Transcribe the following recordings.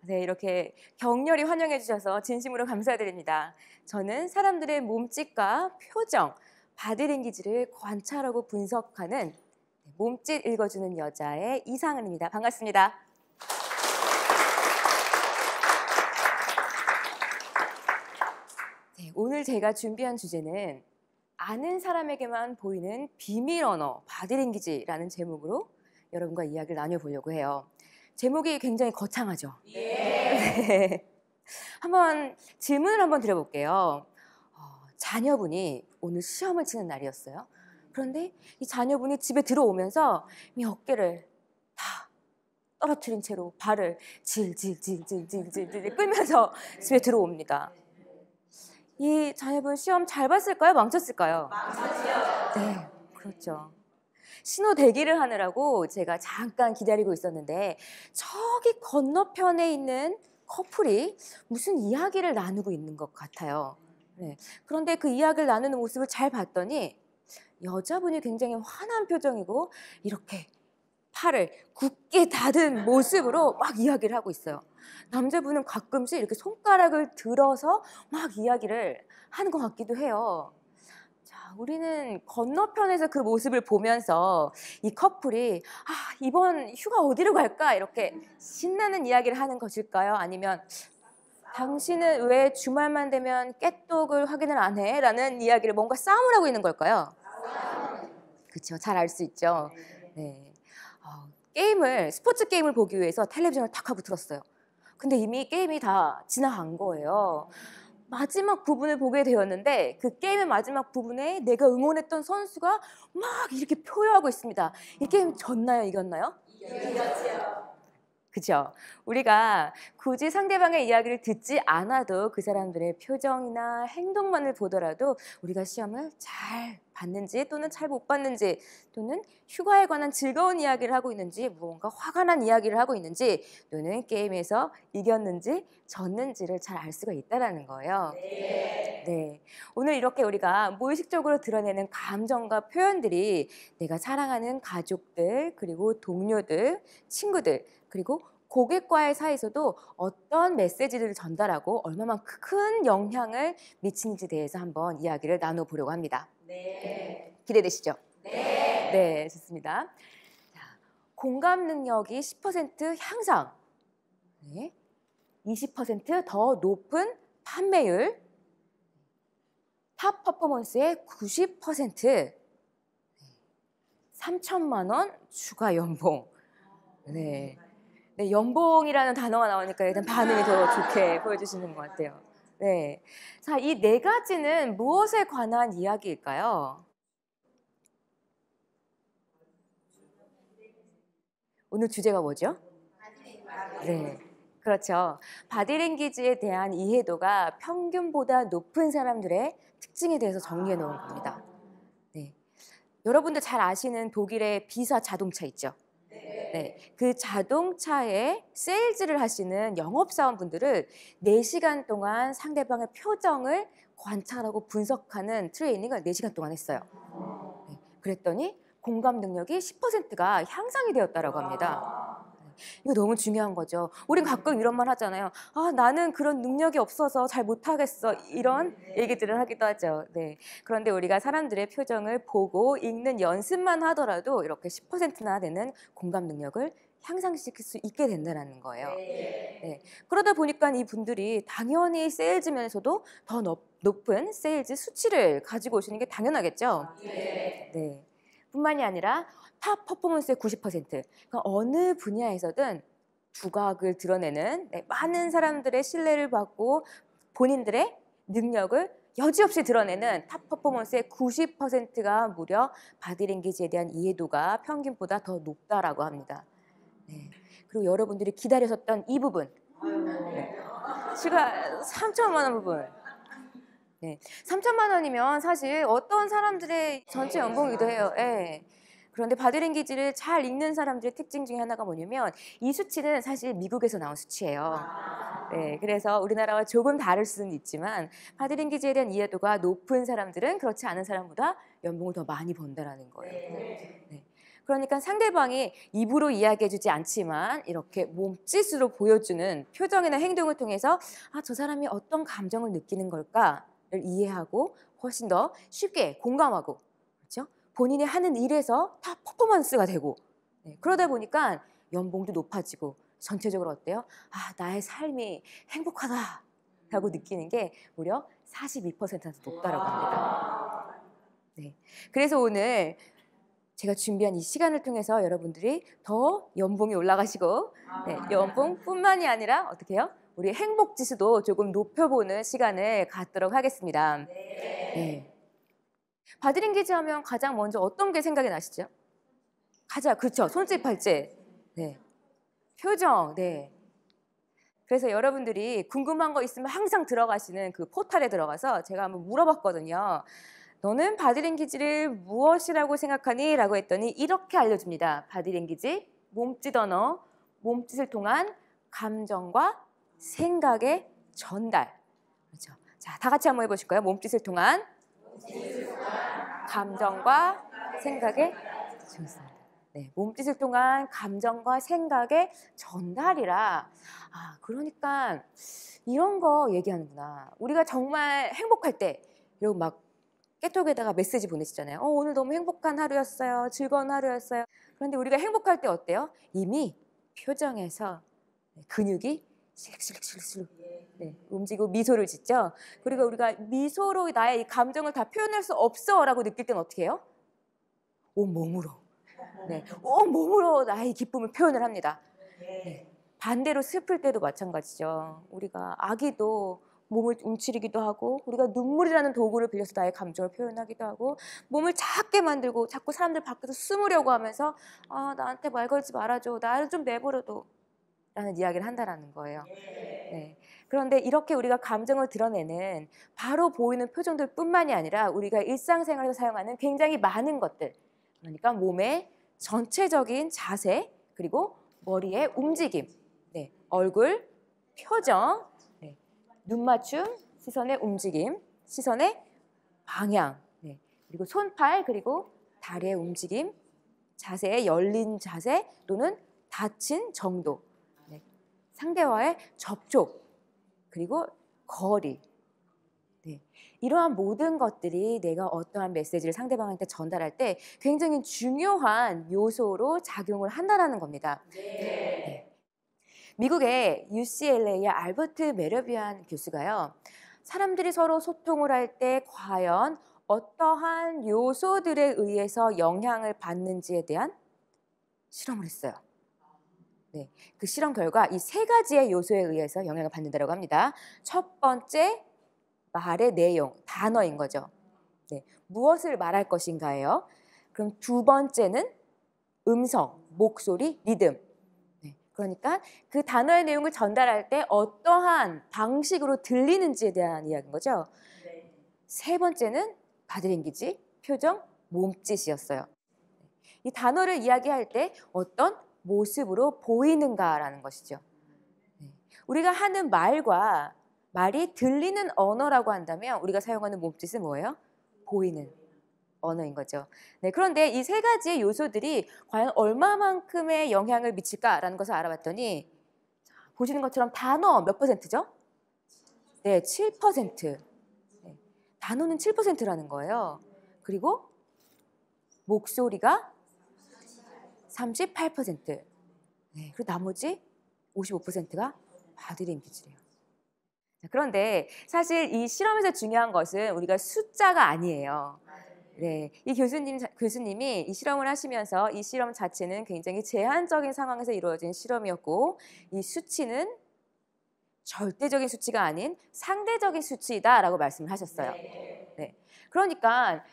네, 이렇게 격렬히 환영해 주셔서 진심으로 감사드립니다. 저는 사람들의 몸짓과 표정, 바디랭귀지를 관찰하고 분석하는 몸짓 읽어주는 여자의 이상은입니다. 반갑습니다. 네, 오늘 제가 준비한 주제는 아는 사람에게만 보이는 비밀 언어, 바디랭귀지라는 제목으로 여러분과 이야기를 나눠보려고 해요. 제목이 굉장히 거창하죠? 네. 한번 질문을 한번 드려볼게요. 자녀분이 오늘 시험을 치는 날이었어요. 그런데 이 자녀분이 집에 들어오면서 이 어깨를 다 떨어뜨린 채로 발을 질질질질질질 끌면서 집에 들어옵니다. 이 자녀분 시험 잘 봤을까요? 망쳤을까요? 망쳤지요. 네, 그렇죠. 신호 대기를 하느라고 제가 잠깐 기다리고 있었는데 저기 건너편에 있는 커플이 무슨 이야기를 나누고 있는 것 같아요. 네. 그런데 그 이야기를 나누는 모습을 잘 봤더니 여자분이 굉장히 화난 표정이고 이렇게 팔을 굳게 닫은 모습으로 막 이야기를 하고 있어요. 남자분은 가끔씩 이렇게 손가락을 들어서 막 이야기를 하는 것 같기도 해요. 자, 우리는 건너편에서 그 모습을 보면서 이 커플이 이번 휴가 어디로 갈까? 이렇게 신나는 이야기를 하는 것일까요? 아니면 당신은 왜 주말만 되면 깨똑을 확인을 안 해? 라는 이야기를 뭔가 싸움을 하고 있는 걸까요? 그렇죠. 잘 알 수 있죠. 네. 스포츠 게임을 보기 위해서 텔레비전을 탁 하고 틀었어요. 근데 이미 게임이 다 지나간 거예요. 마지막 부분을 보게 되었는데 그 게임의 마지막 부분에 내가 응원했던 선수가 막 이렇게 표효하고 있습니다. 이 게임 졌나요? 이겼나요? 이겼지요. 그죠? 우리가 굳이 상대방의 이야기를 듣지 않아도 그 사람들의 표정이나 행동만을 보더라도 우리가 시험을 잘 봤는지 또는 잘 못 봤는지 또는 휴가에 관한 즐거운 이야기를 하고 있는지 무언가 화가 난 이야기를 하고 있는지 또는 게임에서 이겼는지 졌는지를 잘 알 수가 있다는 거예요. 네. 오늘 이렇게 우리가 무의식적으로 드러내는 감정과 표현들이 내가 사랑하는 가족들, 그리고 동료들, 친구들, 그리고 고객과의 사이에서도 어떤 메시지들을 전달하고 얼마만큼 큰 영향을 미치는지에 대해서 한번 이야기를 나눠보려고 합니다. 네. 기대되시죠? 네. 네, 좋습니다. 자, 공감 능력이 10% 향상, 네. 20%더 높은 판매율, 탑 퍼포먼스의 90%, 3천만 원 추가 연봉. 네. 네, 연봉이라는 단어가 나오니까 일단 반응이 더 좋게 보여주시는 것 같아요. 네. 자, 이 네 가지는 무엇에 관한 이야기일까요? 오늘 주제가 뭐죠? 네. 그렇죠. 바디랭귀지에 대한 이해도가 평균보다 높은 사람들의 특징에 대해서 정리해 놓은 겁니다. 네. 여러분들 잘 아시는 독일의 비사 자동차 있죠? 네, 그 자동차에 세일즈를 하시는 영업사원분들을 4시간 동안 상대방의 표정을 관찰하고 분석하는 트레이닝을 4시간 동안 했어요. 네, 그랬더니 공감 능력이 10%가 향상이 되었다고 합니다. 이거 너무 중요한 거죠. 우린 가끔 이런 말 하잖아요. 나는 그런 능력이 없어서 잘 못하겠어. 이런 얘기들을 하기도 하죠. 네. 그런데 우리가 사람들의 표정을 보고 읽는 연습만 하더라도 이렇게 10%나 되는 공감 능력을 향상시킬 수 있게 된다는 거예요. 네. 그러다 보니까 이분들이 당연히 세일즈면서도 더 높은 세일즈 수치를 가지고 오시는 게 당연하겠죠. 네. 뿐만이 아니라 탑 퍼포먼스의 90%, 그러니까 어느 분야에서든 두각을 드러내는 많은 사람들의 신뢰를 받고 본인들의 능력을 여지없이 드러내는 탑 퍼포먼스의 90%가 무려 바디랭귀지에 대한 이해도가 평균보다 더 높다라고 합니다. 네. 그리고 여러분들이 기다리셨던 이 부분, 네. 추가 3천만 원 부분. 네. 3천만 원이면 사실 어떤 사람들의 전체 연봉이기도 해요. 네. 그런데 바디랭귀지를 잘 읽는 사람들의 특징 중에 하나가 뭐냐면 이 수치는 사실 미국에서 나온 수치예요. 네, 그래서 우리나라와 조금 다를 수는 있지만 바디랭귀지에 대한 이해도가 높은 사람들은 그렇지 않은 사람보다 연봉을 더 많이 번다라는 거예요. 네. 그러니까 상대방이 입으로 이야기해주지 않지만 이렇게 몸짓으로 보여주는 표정이나 행동을 통해서 저 사람이 어떤 감정을 느끼는 걸까를 이해하고 훨씬 더 쉽게 공감하고, 그렇죠? 본인이 하는 일에서 다 퍼포먼스가 되고, 그러다 보니까 연봉도 높아지고 전체적으로 어때요? 나의 삶이 행복하다라고 느끼는 게 무려 42%나 높다라고 합니다. 네. 그래서 오늘 제가 준비한 이 시간을 통해서 여러분들이 더 연봉이 올라가시고, 연봉뿐만이 아니라 어떻게 해요? 우리 행복 지수도 조금 높여보는 시간을 갖도록 하겠습니다. 네. 바디랭귀지 하면 가장 먼저 어떤 게 생각이 나시죠? 그렇죠. 손짓, 발짓. 네. 표정. 네. 그래서 여러분들이 궁금한 거 있으면 항상 들어가시는 그 포털에 들어가서 제가 한번 물어봤거든요. 너는 바디랭귀지를 무엇이라고 생각하니? 라고 했더니 이렇게 알려줍니다. 바디랭귀지, 몸짓 언어, 몸짓을 통한 감정과 생각의 전달. 그렇죠. 자, 다 같이 한번 해보실까요? 몸짓을 통한 감정과 생각의 좋습니다. 네, 몸짓을 통한 감정과 생각의 전달이라. 그러니까 이런 거 얘기하는구나. 우리가 정말 행복할 때 이러고 막 깨톡에다가 메시지 보내시잖아요. 오늘 너무 행복한 하루였어요. 즐거운 하루였어요. 그런데 우리가 행복할 때 어때요? 이미 표정에서 근육이 실룩실룩실룩 움직이고 미소를 짓죠. 그리고 우리가 미소로 나의 이 감정을 다 표현할 수 없어라고 느낄 때는 어떻게 해요? 온몸으로. 온몸으로 나의 기쁨을 표현을 합니다. 반대로 슬플 때도 마찬가지죠. 우리가 아기도 몸을 움츠리기도 하고, 우리가 눈물이라는 도구를 빌려서 나의 감정을 표현하기도 하고, 몸을 작게 만들고 자꾸 사람들 밖에서 숨으려고 하면서 나한테 말 걸지 말아줘, 나를 좀 내버려둬 라는 이야기를 한다는 거예요. 그런데 이렇게 우리가 감정을 드러내는 바로 보이는 표정들 뿐만이 아니라 우리가 일상생활에서 사용하는 굉장히 많은 것들, 그러니까 몸의 전체적인 자세, 그리고 머리의 움직임, 얼굴, 표정, 눈 맞춤, 시선의 움직임, 시선의 방향, 그리고 손팔, 그리고 다리의 움직임, 자세의 열린 자세 또는 닫힌 정도, 상대와의 접촉, 그리고 거리. 이러한 모든 것들이 내가 어떠한 메시지를 상대방한테 전달할 때 굉장히 중요한 요소로 작용을 한다는 겁니다. 미국의 UCLA의 알버트 메러비안 교수가요, 사람들이 서로 소통을 할 때 과연 어떠한 요소들에 의해서 영향을 받는지에 대한 실험을 했어요. 그 실험 결과 이 3가지의 요소에 의해서 영향을 받는다고 합니다. 첫 번째, 말의 내용, 단어인 거죠. 무엇을 말할 것인가예요. 그럼 두 번째는 음성, 목소리, 리듬. 그러니까 그 단어의 내용을 전달할 때 어떠한 방식으로 들리는지에 대한 이야기인 거죠. 세 번째는 바디랭귀지, 표정, 몸짓이었어요. 이 단어를 이야기할 때 어떤 모습으로 보이는가라는 것이죠. 우리가 하는 말과 말이 들리는 언어라고 한다면 우리가 사용하는 몸짓은 뭐예요? 보이는 언어인 거죠. 그런데 이 3가지의 요소들이 과연 얼마만큼의 영향을 미칠까라는 것을 알아봤더니, 보시는 것처럼 단어 몇 %죠? 7%. 단어는 7%라는 거예요. 그리고 목소리가 38%. 그리고 나머지 55%가 바디랭귀지래요. 그런데 사실 이 실험에서 중요한 것은 우리가 숫자가 아니에요. 이 교수님이 이 실험을 하시면서 이 실험 자체는 굉장히 제한적인 상황에서 이루어진 실험이었고, 이 수치는 절대적인 수치가 아닌 상대적인 수치다라고 말씀을 하셨어요. 그러니까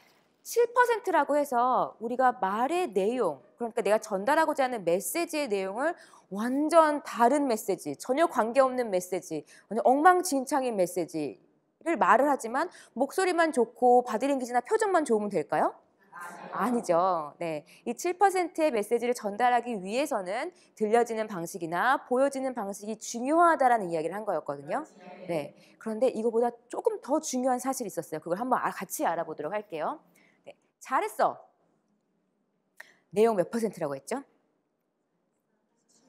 7%라고 해서 우리가 말의 내용, 그러니까 내가 전달하고자 하는 메시지의 내용을 완전 다른 메시지, 전혀 관계없는 메시지, 완전 엉망진창인 메시지를 말을 하지만 목소리만 좋고 바디랭귀지나 표정만 좋으면 될까요? 아니죠. 이 7%의 메시지를 전달하기 위해서는 들려지는 방식이나 보여지는 방식이 중요하다라는 이야기를 한 거였거든요. 그런데 이거보다 조금 더 중요한 사실이 있었어요. 그걸 한번 같이 알아보도록 할게요. 잘했어. 내용 몇 퍼센트라고 했죠?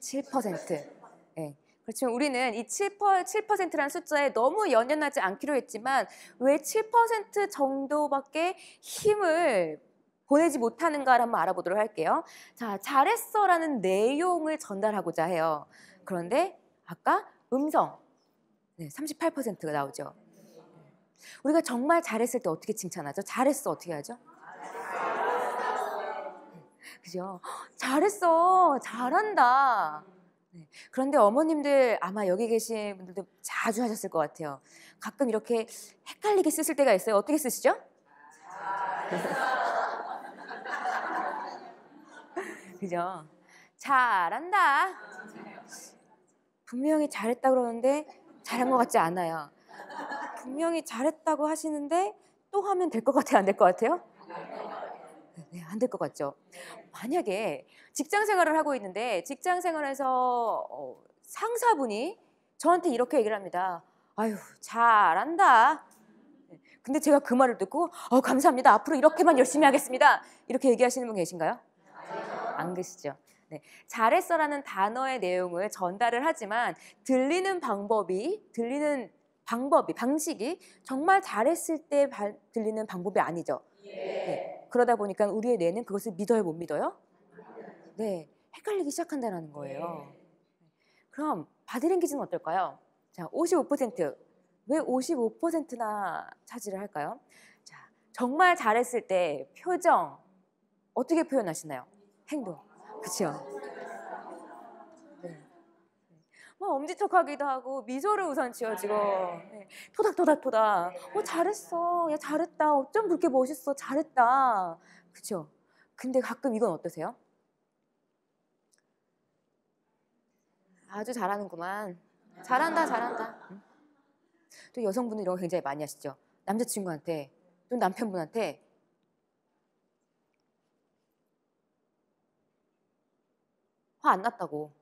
7%. 네. 그렇지만 우리는 이 7%라는 숫자에 너무 연연하지 않기로 했지만 왜 7% 정도밖에 힘을 보내지 못하는가를 한번 알아보도록 할게요. 자, 잘했어라는 내용을 전달하고자 해요. 그런데 아까 음성 38%가 나오죠. 우리가 정말 잘했을 때 어떻게 칭찬하죠? 잘했어 어떻게 하죠? 그죠? 잘했어, 잘한다. 그런데 어머님들 아마 여기 계신 분들도 자주 하셨을 것 같아요. 가끔 이렇게 헷갈리게 쓰실 때가 있어요. 어떻게 쓰시죠? 그죠? 잘한다. 분명히 잘했다 그러는데 잘한 것 같지 않아요. 분명히 잘했다고 하시는데 또 하면 될 것 같아요? 안 될 것 같아요? 네, 안 될 것 같죠? 만약에 직장 생활을 하고 있는데 직장 생활에서 상사분이 저한테 이렇게 얘기를 합니다. 아유, 잘한다. 근데 제가 그 말을 듣고 감사합니다. 앞으로 이렇게만 열심히 하겠습니다. 이렇게 얘기하시는 분 계신가요? 안 계시죠? 네. 잘했어라는 단어의 내용을 전달을 하지만 들리는 방식이 정말 잘했을 때 들리는 방법이 아니죠. 네. 그러다 보니까 우리의 뇌는 그것을 믿어요, 못 믿어요? 네, 헷갈리기 시작한다는 거예요. 그럼 바디랭귀지는 어떨까요? 자, 55%. 왜 55%나 차지를 할까요? 자, 정말 잘했을 때 표정 어떻게 표현하시나요? 행동. 그렇죠? 네. 막 엄지척하기도 하고 미소를 우선 지어지고 네. 토닥토닥토닥. 잘했어. 야 잘했다. 어쩜 그렇게 멋있어. 잘했다. 그렇죠? 근데 가끔 이건 어떠세요? 아주 잘하는구만. 잘한다, 잘한다. 응? 또 여성분은 이런 거 굉장히 많이 하시죠. 남자친구한테 또 남편분한테 화 안 났다고.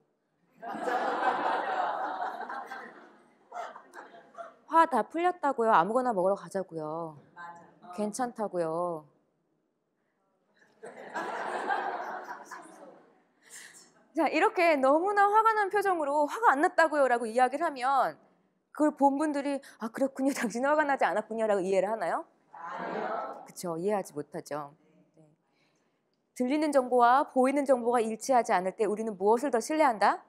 화 다 풀렸다고요. 아무거나 먹으러 가자고요. 괜찮다고요. 자, 이렇게 너무나 화가 난 표정으로 화가 안 났다고요 라고 이야기를 하면 그걸 본 분들이 그렇군요. 당신은 화가 나지 않았군요 라고 이해를 하나요? 그렇죠. 이해하지 못하죠. 네. 들리는 정보와 보이는 정보가 일치하지 않을 때 우리는 무엇을 더 신뢰한다?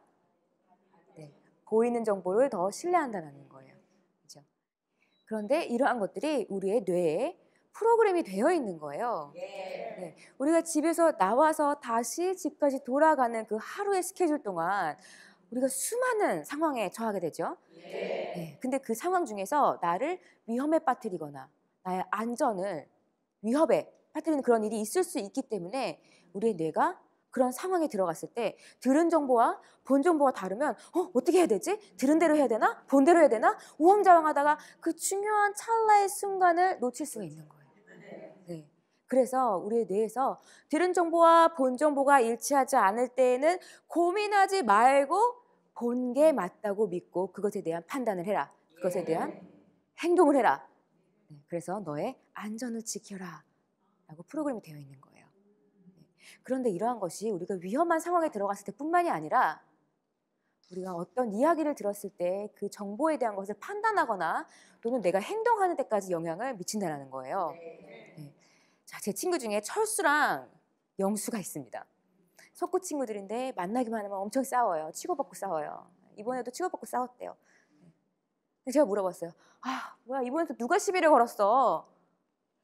네. 보이는 정보를 더 신뢰한다는 거예요. 그렇죠? 그런데 이러한 것들이 우리의 뇌에 프로그램이 되어 있는 거예요. 네. 우리가 집에서 나와서 다시 집까지 돌아가는 그 하루의 스케줄 동안 우리가 수많은 상황에 처하게 되죠. 네. 근데 그 상황 중에서 나를 위험에 빠뜨리거나 나의 안전을 위협에 빠뜨리는 그런 일이 있을 수 있기 때문에 우리의 뇌가 그런 상황에 들어갔을 때 들은 정보와 본 정보가 다르면 어떻게 해야 되지? 들은 대로 해야 되나? 본 대로 해야 되나? 우왕좌왕하다가 그 중요한 찰나의 순간을 놓칠 수가 있는 거예요. 네. 그래서 우리의 뇌에서 들은 정보와 본 정보가 일치하지 않을 때에는 고민하지 말고 본 게 맞다고 믿고 그것에 대한 판단을 해라. 그것에 대한 행동을 해라. 네. 그래서 너의 안전을 지켜라 라고 프로그램이 되어 있는 거예요. 네. 그런데 이러한 것이 우리가 위험한 상황에 들어갔을 때뿐만이 아니라 우리가 어떤 이야기를 들었을 때 그 정보에 대한 것을 판단하거나 또는 내가 행동하는 데까지 영향을 미친다는 거예요. 네. 자, 제 친구 중에 철수랑 영수가 있습니다. 속구 친구들인데 만나기만 하면 엄청 싸워요. 치고받고 싸워요. 이번에도 치고받고 싸웠대요. 근데 제가 물어봤어요. 뭐야 이번에도 누가 시비를 걸었어?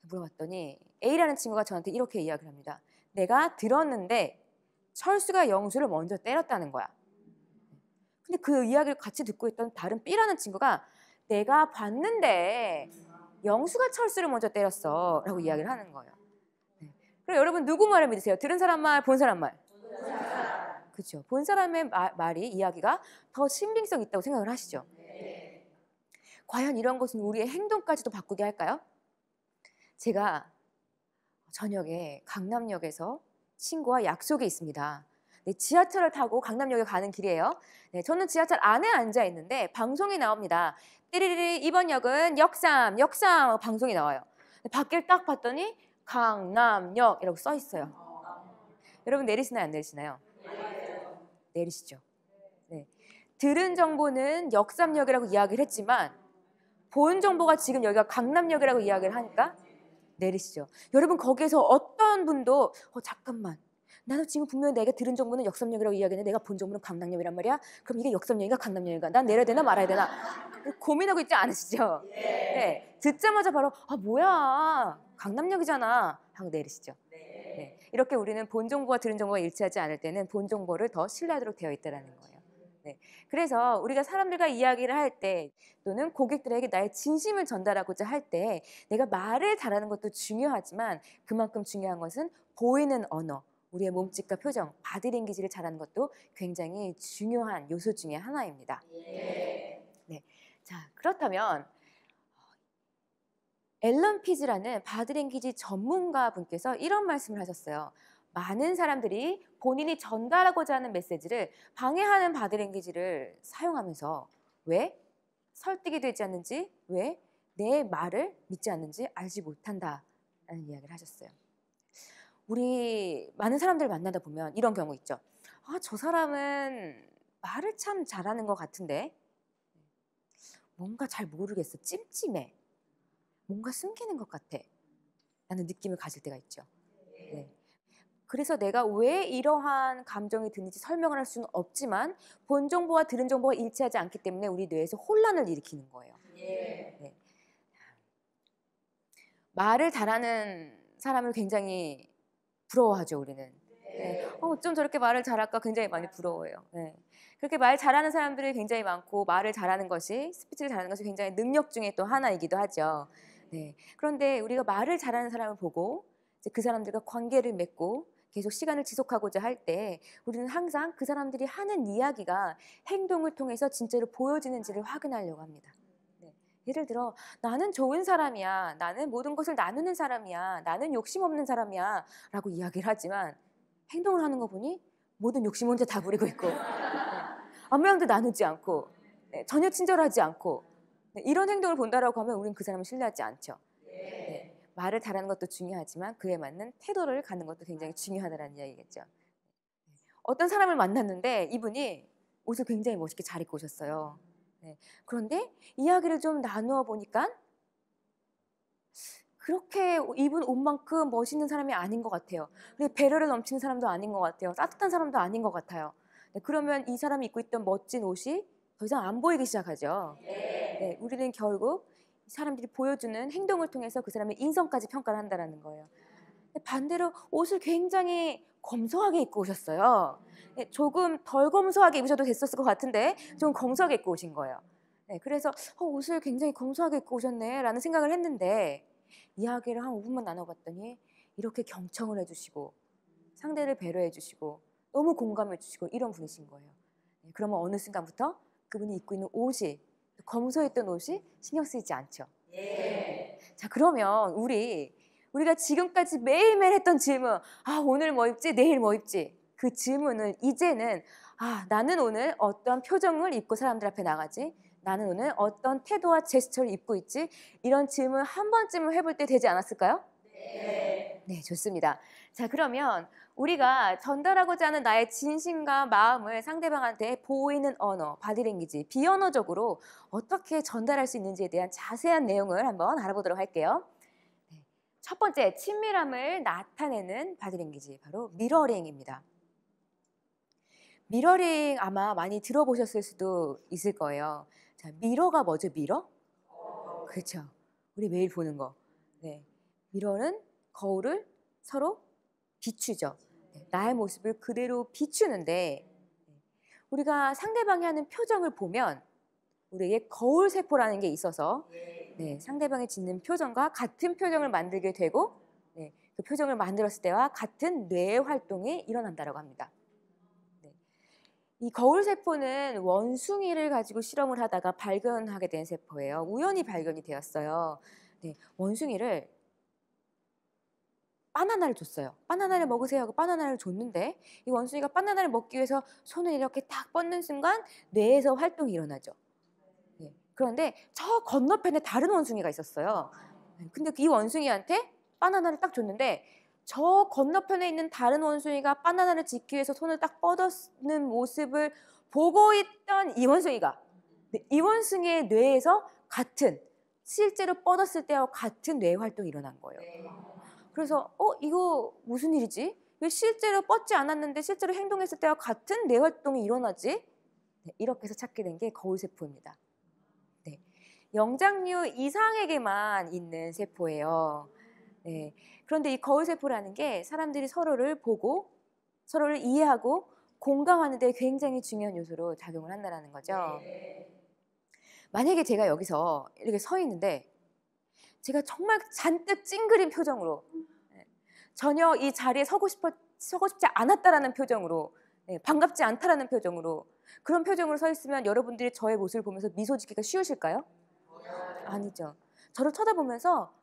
물어봤더니 A라는 친구가 저한테 이렇게 이야기를 합니다. 내가 들었는데 철수가 영수를 먼저 때렸다는 거야. 근데 그 이야기를 같이 듣고 있던 다른 B라는 친구가 내가 봤는데 영수가 철수를 먼저 때렸어 라고 이야기를 하는 거예요. 네. 그럼 여러분 누구 말을 믿으세요? 들은 사람 말, 본 사람 말? 그렇죠. 본 사람의 말이 이야기가 더 신빙성 있다고 생각을 하시죠. 과연 이런 것은 우리의 행동까지도 바꾸게 할까요? 제가 저녁에 강남역에서 친구와 약속이 있습니다. 네, 지하철을 타고 강남역에 가는 길이에요. 네, 저는 지하철 안에 앉아 있는데 방송이 나옵니다. 띠리리리 이번 역은 역삼 방송이 나와요. 밖을 딱 봤더니 강남역이라고 써 있어요. 여러분 내리시나요, 안 내리시나요? 내리시죠. 네. 들은 정보는 역삼역이라고 이야기를 했지만 본 정보가 지금 여기가 강남역이라고 이야기를 하니까 내리시죠. 여러분 거기에서 어떤 분도 잠깐만, 나는 지금 분명히 내가 들은 정보는 역삼역이라고 이야기했는데 내가 본 정보는 강남역이란 말이야? 그럼 이게 역삼역인가 강남역인가? 난 내려야 되나 말아야 되나? 고민하고 있지 않으시죠? 네. 듣자마자 바로 뭐야, 강남역이잖아 하고 내리시죠. 네. 이렇게 우리는 본 정보와 들은 정보가 일치하지 않을 때는 본 정보를 더 신뢰하도록 되어 있다는 거예요. 네. 그래서 우리가 사람들과 이야기를 할 때 또는 고객들에게 나의 진심을 전달하고자 할 때 내가 말을 잘하는 것도 중요하지만 그만큼 중요한 것은 보이는 언어, 우리의 몸짓과 표정, 바디랭귀지를 잘하는 것도 굉장히 중요한 요소 중에 하나입니다. 네. 자, 그렇다면 앨런 피즈라는 바디랭귀지 전문가 분께서 이런 말씀을 하셨어요. 많은 사람들이 본인이 전달하고자 하는 메시지를 방해하는 바디랭귀지를 사용하면서 왜 설득이 되지 않는지, 왜 내 말을 믿지 않는지 알지 못한다라는 이야기를 하셨어요. 우리 많은 사람들을 만나다 보면 이런 경우 있죠. 저 사람은 말을 참 잘하는 것 같은데 뭔가 잘 모르겠어. 찜찜해. 뭔가 숨기는 것 같아. 라는 느낌을 가질 때가 있죠. 네. 그래서 내가 왜 이러한 감정이 드는지 설명을 할 수는 없지만 본 정보와 들은 정보가 일치하지 않기 때문에 우리 뇌에서 혼란을 일으키는 거예요. 네. 말을 잘하는 사람을 굉장히 부러워하죠, 우리는. 네. 어쩜 저렇게 말을 잘할까 굉장히 많이 부러워해요. 네. 그렇게 말 잘하는 사람들이 굉장히 많고 말을 잘하는 것이, 스피치를 잘하는 것이 굉장히 능력 중에 또 하나이기도 하죠. 네. 그런데 우리가 말을 잘하는 사람을 보고 이제 그 사람들과 관계를 맺고 계속 시간을 지속하고자 할 때 우리는 항상 그 사람들이 하는 이야기가 행동을 통해서 진짜로 보여지는지를 확인하려고 합니다. 네. 예를 들어 나는 좋은 사람이야, 나는 모든 것을 나누는 사람이야, 나는 욕심 없는 사람이야 라고 이야기를 하지만 행동을 하는 거 보니 모든 욕심 혼자 다 부리고 있고 아무랑도 나누지 않고 전혀 친절하지 않고 이런 행동을 본다라고 하면 우리는 그 사람을 신뢰하지 않죠. 네. 말을 잘하는 것도 중요하지만 그에 맞는 태도를 갖는 것도 굉장히 중요하다는 이야기겠죠. 어떤 사람을 만났는데 이분이 옷을 굉장히 멋있게 잘 입고 오셨어요. 네. 그런데 이야기를 좀 나누어 보니까 그렇게 입은 옷만큼 멋있는 사람이 아닌 것 같아요. 그리고 배려를 넘치는 사람도 아닌 것 같아요. 따뜻한 사람도 아닌 것 같아요. 네. 그러면 이 사람이 입고 있던 멋진 옷이 더 이상 안 보이기 시작하죠. 네. 우리는 결국 사람들이 보여주는 행동을 통해서 그 사람의 인성까지 평가를 한다는 거예요. 반대로 옷을 굉장히 검소하게 입고 오셨어요. 네, 조금 덜 검소하게 입으셔도 됐었을 것 같은데 좀 검소하게 입고 오신 거예요. 네, 그래서 옷을 굉장히 검소하게 입고 오셨네 라는 생각을 했는데 이야기를 한 5분만 나눠봤더니 이렇게 경청을 해주시고 상대를 배려해 주시고 너무 공감해 주시고 이런 분이신 거예요. 네, 그러면 어느 순간부터 그분이 입고 있는 옷이, 검소했던 옷이 신경 쓰이지 않죠. 자, 그러면 우리가 지금까지 매일매일 했던 질문, 오늘 뭐 입지? 내일 뭐 입지? 그 질문을 이제는 나는 오늘 어떤 표정을 입고 사람들 앞에 나가지? 나는 오늘 어떤 태도와 제스처를 입고 있지? 이런 질문 한 번쯤은 해볼 때 되지 않았을까요? 네, 좋습니다. 자, 그러면 우리가 전달하고자 하는 나의 진심과 마음을 상대방한테 보이는 언어, 바디랭귀지, 비언어적으로 어떻게 전달할 수 있는지에 대한 자세한 내용을 한번 알아보도록 할게요. 네, 첫 번째, 친밀함을 나타내는 바디랭귀지, 바로 미러링입니다. 미러링 아마 많이 들어보셨을 수도 있을 거예요. 자, 미러가 뭐죠, 미러? 그렇죠. 우리 매일 보는 거. 네. 미러는 거울을 서로 비추죠. 네, 나의 모습을 그대로 비추는데 우리가 상대방이 하는 표정을 보면 우리에게 거울 세포라는 게 있어서 상대방이 짓는 표정과 같은 표정을 만들게 되고 그 표정을 만들었을 때와 같은 뇌의 활동이 일어난다고 합니다. 이 거울 세포는 원숭이를 가지고 실험을 하다가 발견하게 된 세포예요. 우연히 발견이 되었어요. 원숭이를 바나나를 줬어요. 바나나를 먹으세요 하고 바나나를 줬는데 이 원숭이가 바나나를 먹기 위해서 손을 이렇게 딱 뻗는 순간 뇌에서 활동이 일어나죠. 그런데 저 건너편에 다른 원숭이가 있었어요. 근데 이 원숭이한테 바나나를 딱 줬는데 저 건너편에 있는 다른 원숭이가 바나나를 짓기 위해서 손을 딱 뻗었는 모습을 보고 있던 이 원숭이가, 이 원숭이의 뇌에서 같은, 실제로 뻗었을 때와 같은 뇌 활동이 일어난 거예요. 그래서 이거 무슨 일이지? 왜 실제로 뻗지 않았는데 실제로 행동했을 때와 같은 뇌 활동이 일어나지? 네, 이렇게 해서 찾게 된 게 거울세포입니다. 네, 영장류 이상에게만 있는 세포예요. 네, 그런데 이 거울세포라는 게 사람들이 서로를 보고 서로를 이해하고 공감하는 데 굉장히 중요한 요소로 작용을 한다는 거죠. 만약에 제가 여기서 이렇게 서 있는데 제가 정말 잔뜩 찡그린 표정으로, 전혀 이 자리에 서고 싶지 않았다라는 표정으로, 반갑지 않다라는 표정으로, 그런 표정으로 서 있으면 여러분들이 저의 모습을 보면서 미소 짓기가 쉬우실까요? 아니죠. 저를 쳐다보면서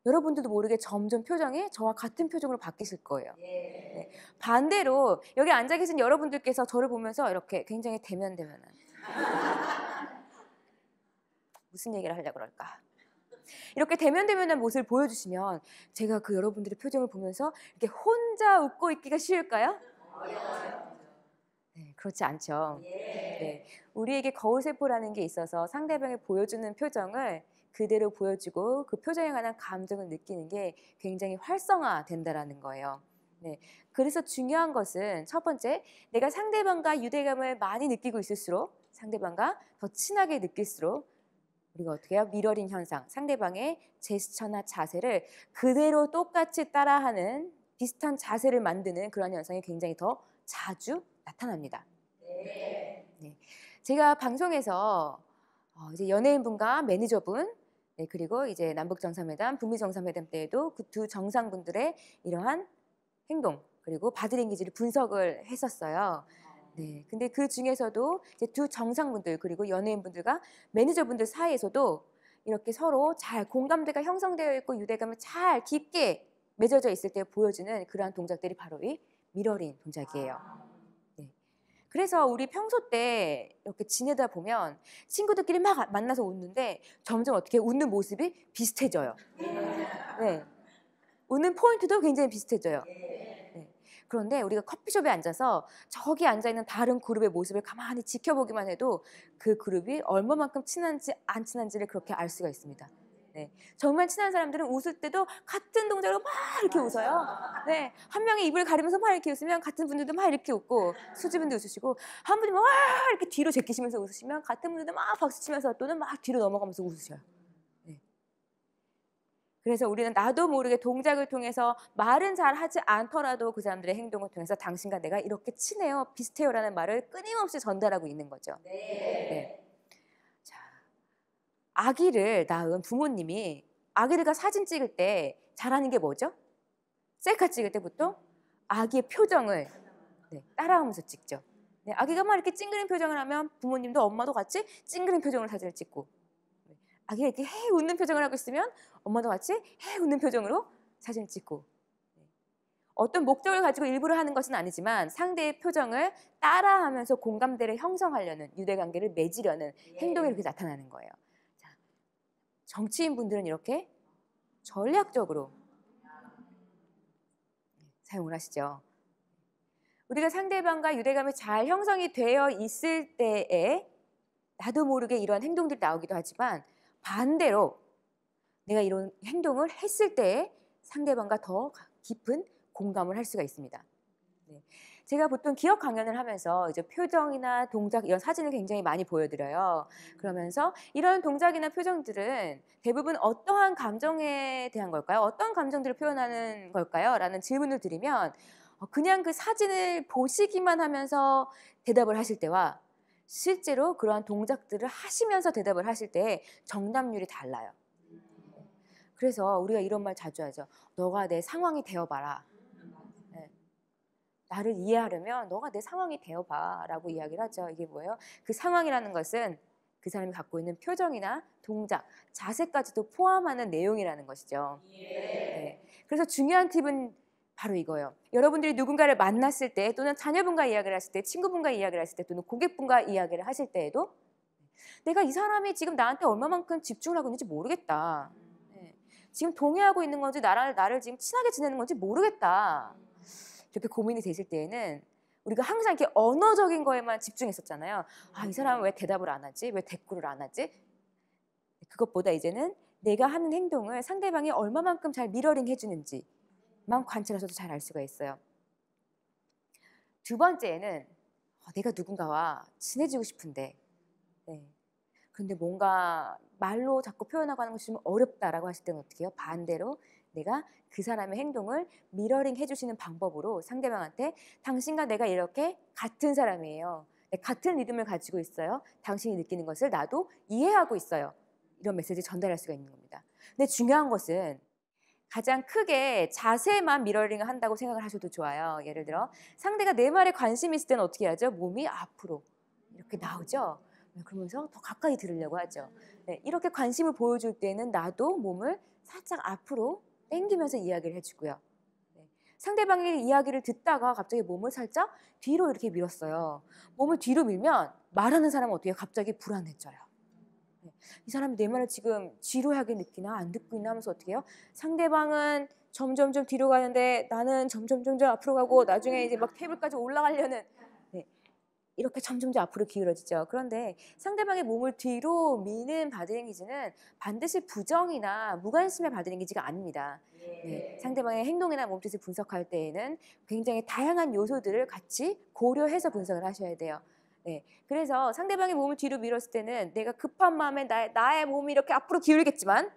여러분들도 모르게 점점 표정이 저와 같은 표정으로 바뀌실 거예요. 네. 반대로 여기 앉아 계신 여러분들께서 저를 보면서 이렇게 굉장히 대면대면한 무슨 얘기를 하려고 그럴까? 이렇게 대면대면한 모습을 보여주시면 제가 그 여러분들의 표정을 보면서 이렇게 혼자 웃고 있기가 쉬울까요? 네, 그렇지 않죠. 네, 우리에게 거울세포라는 게 있어서 상대방이 보여주는 표정을 그대로 보여주고 그 표정에 관한 감정을 느끼는 게 굉장히 활성화된다는 거예요. 네, 그래서 중요한 것은 첫 번째, 내가 상대방과 유대감을 많이 느끼고 있을수록 상대방과 더 친하게 느낄수록 우리가 어떻게 해요? 미러링 현상, 상대방의 제스처나 자세를 그대로 똑같이 따라하는 비슷한 자세를 만드는 그런 현상이 굉장히 더 자주 나타납니다. 네. 제가 방송에서 이제 연예인분과 매니저분, 네, 그리고 이제 남북 정상회담, 북미 정상회담 때에도 그 두 정상분들의 이러한 행동 그리고 바디랭귀지를 분석을 했었어요. 네, 근데 그 중에서도 이제 두 정상분들 그리고 연예인분들과 매니저분들 사이에서도 이렇게 서로 잘 공감대가 형성되어 있고 유대감을 잘 깊게 맺어져 있을 때 보여주는 그러한 동작들이 바로 이 미러링 동작이에요. 네. 그래서 우리 평소 때 이렇게 지내다 보면 친구들끼리 막 만나서 웃는데 점점 어떻게 웃는 모습이 비슷해져요. 네. 웃는 포인트도 굉장히 비슷해져요. 네. 그런데 우리가 커피숍에 앉아서 저기 앉아있는 다른 그룹의 모습을 가만히 지켜보기만 해도 그 그룹이 얼마만큼 친한지 안 친한지를 그렇게 알 수가 있습니다. 네. 정말 친한 사람들은 웃을 때도 같은 동작으로 막 이렇게 웃어요. 네. 한 명이 입을 가리면서 막 이렇게 웃으면 같은 분들도 막 이렇게 웃고 수지분도 웃으시고 한 분이 막 이렇게 뒤로 제끼시면서 웃으시면 같은 분들도 막 박수치면서 또는 막 뒤로 넘어가면서 웃으셔요. 그래서 우리는 나도 모르게 동작을 통해서 말은 잘 하지 않더라도 그 사람들의 행동을 통해서 당신과 내가 이렇게 친해요, 비슷해요라는 말을 끊임없이 전달하고 있는 거죠. 네. 자, 아기를 낳은 부모님이 아기들과 사진 찍을 때 잘하는 게 뭐죠? 셀카 찍을 때 보통 아기의 표정을 따라하면서 찍죠. 네, 아기가 막 이렇게 찡그린 표정을 하면 부모님도 엄마도 같이 찡그린 표정으로 사진을 찍고 아기가 이렇게 헤 웃는 표정을 하고 있으면 엄마도 같이 헤 웃는 표정으로 사진을 찍고 어떤 목적을 가지고 일부러 하는 것은 아니지만 상대의 표정을 따라하면서 공감대를 형성하려는 유대관계를 맺으려는 행동이 이렇게 나타나는 거예요. 자, 정치인분들은 이렇게 전략적으로 사용을 하시죠. 우리가 상대방과 유대감이 잘 형성이 되어 있을 때에 나도 모르게 이러한 행동들이 나오기도 하지만 반대로 내가 이런 행동을 했을 때 상대방과 더 깊은 공감을 할 수가 있습니다. 네. 제가 보통 기억 강연을 하면서 이제 표정이나 동작 이런 사진을 굉장히 많이 보여드려요. 그러면서 이런 동작이나 표정들은 대부분 어떠한 감정에 대한 걸까요? 어떤 감정들을 표현하는 걸까요? 라는 질문을 드리면 그냥 그 사진을 보시기만 하면서 대답을 하실 때와 실제로 그러한 동작들을 하시면서 대답을 하실 때 정답률이 달라요. 그래서 우리가 이런 말 자주 하죠. 너가 내 상황이 되어봐라. 네. 나를 이해하려면 너가 내 상황이 되어봐 라고 이야기를 하죠. 이게 뭐예요? 그 상황이라는 것은 그 사람이 갖고 있는 표정이나 동작, 자세까지도 포함하는 내용이라는 것이죠. 네. 그래서 중요한 팁은 바로 이거예요. 여러분들이 누군가를 만났을 때 또는 자녀분과 이야기를 하실 때, 친구분과 이야기를 하실 때 또는 고객분과 이야기를 하실 때에도 내가 이 사람이 지금 나한테 얼마만큼 집중을 하고 있는지 모르겠다. 지금 동의하고 있는 건지 나를 지금 친하게 지내는 건지 모르겠다. 이렇게 고민이 되실 때에는 우리가 항상 이렇게 언어적인 거에만 집중했었잖아요. 아, 이 사람은 왜 대답을 안 하지? 왜 대꾸를 안 하지? 그것보다 이제는 내가 하는 행동을 상대방이 얼마만큼 잘 미러링 해주는지만 관찰하셔도 잘 알 수가 있어요. 두 번째는 내가 누군가와 친해지고 싶은데 그런데 뭔가 말로 자꾸 표현하고 하는 것이 좀 어렵다라고 하실 때는 어떻게 해요? 반대로 내가 그 사람의 행동을 미러링 해주시는 방법으로 상대방한테 당신과 내가 이렇게 같은 사람이에요. 같은 리듬을 가지고 있어요. 당신이 느끼는 것을 나도 이해하고 있어요. 이런 메시지 전달할 수가 있는 겁니다. 근데 중요한 것은 가장 크게 자세만 미러링을 한다고 생각을 하셔도 좋아요. 예를 들어 상대가 내 말에 관심이 있을 때는 어떻게 하죠? 몸이 앞으로 이렇게 나오죠. 그러면서 더 가까이 들으려고 하죠. 이렇게 관심을 보여줄 때는 나도 몸을 살짝 앞으로 당기면서 이야기를 해주고요. 상대방의 이야기를 듣다가 갑자기 몸을 살짝 뒤로 이렇게 밀었어요. 몸을 뒤로 밀면 말하는 사람은 어떻게 해요? 갑자기 불안해져요. 이 사람이 내 말을 지금 지루하게 느끼나 안 듣고 있나 하면서 어떻게 해요? 상대방은 점점점 뒤로 가는데 나는 점점점 앞으로 가고 나중에 이제 막 테이블까지 올라가려는 이렇게 점점점 앞으로 기울어지죠. 그런데 상대방의 몸을 뒤로 미는 바디랭귀지는 반드시 부정이나 무관심의 바디랭귀지가 아닙니다. 상대방의 행동이나 몸짓을 분석할 때에는 굉장히 다양한 요소들을 같이 고려해서 분석을 하셔야 돼요. 그래서 상대방의 몸을 뒤로 밀었을 때는 내가 급한 마음에 나의 몸이 이렇게 앞으로 기울겠지만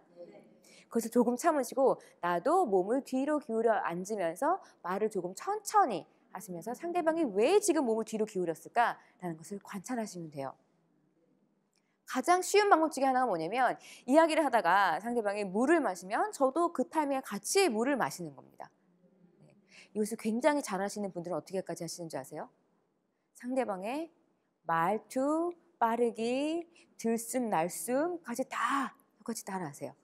그래서 조금 참으시고 나도 몸을 뒤로 기울여 앉으면서 말을 조금 천천히 하시면서 상대방이 왜 지금 몸을 뒤로 기울였을까라는 것을 관찰하시면 돼요. 가장 쉬운 방법 중에 하나가 뭐냐면 이야기를 하다가 상대방이 물을 마시면 저도 그 타이밍에 같이 물을 마시는 겁니다. 이것을 굉장히 잘하시는 분들은 어떻게까지 하시는지 아세요? 상대방의 말투, 빠르기, 들숨, 날숨까지 다 똑같이 따라하세요.